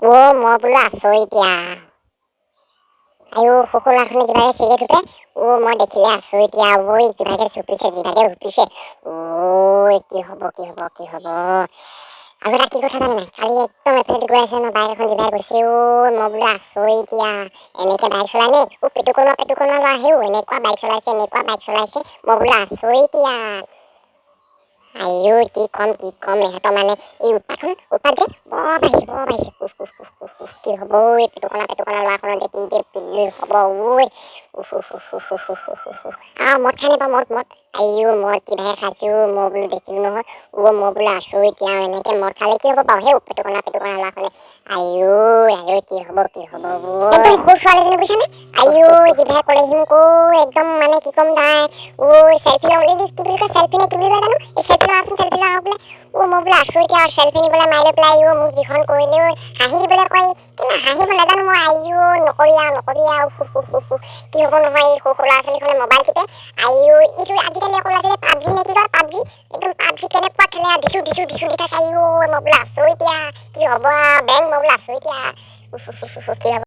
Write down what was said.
মই বোলো আছো এতিয়া আয়ো সকলোখিনি কিবাকে চিগে থুপে মই দেখিলে আছো এতিয়া জিভাকে হুপিছে কি হব আৰু এটা কি কথা জানে নাই কালি একদম এফালে গৈ আছে মই বাইক এখন জিভাই গৈছে মই বোলো আছো এতিয়া এনেকে বাইক চলাই নে পেটুকনা ল'ৰা এনেকুৱা বাইক চলাইছে মই বোলো আছো এতিয়া আয়ো কি কম ইহঁতৰ মানে এই উৎপাত যে বৰ বাঢ়িছে কি হ'ব এই পেটুকনা ল'ৰাখনৰ যে কি যে পিল্লি হ'ব মদ খাই নাপাওঁ মদ আয়ো মদ কিবাহে খাইছো মই বোলো দেখিলো নহয় মই বোলো আছো এতিয়া এনেকে মদ খালে কি হ'ব বাৰু সেই পেটুকনা ল'ৰাখনে আয়ো কি হ'ব একদম সৰু ছোৱালীজনী বুজিছানে আয়ো জিভাই ক'লেহি মোক একদম মানে কি ক'ম তাই চেল্ফি লওঁ বুলি কি বুলি কয় চেল্ফি নে কি বুলি কয় জানো এই চেল্ফি লওঁ বোলে মই বোলো আছো এতিয়া আৰু চেল্ফি নিবলৈ মাৰি লৈ পেলাই মোক যিখন কৰিলে হাঁহি দিবলৈ কয় কিন্তু হাঁহিব নাজানো মই আয়ো নকবি আৰু কি হ'ব নহয় এই সৰু ল'ৰা ছোৱালীখনে মোবাইল টিপে আয়ো এইটো আজিকালি আকৌ ল'ৰা ছোৱালী পাবজি নে কি কয় পাবজি একদম পাবজি কেনেকুৱা খেলে দিছো দি থাকে আয়ো মই বোলো আছো এতিয়া কি হ'ব বেং মই বোলো আছো এতিয়া কি হ'ব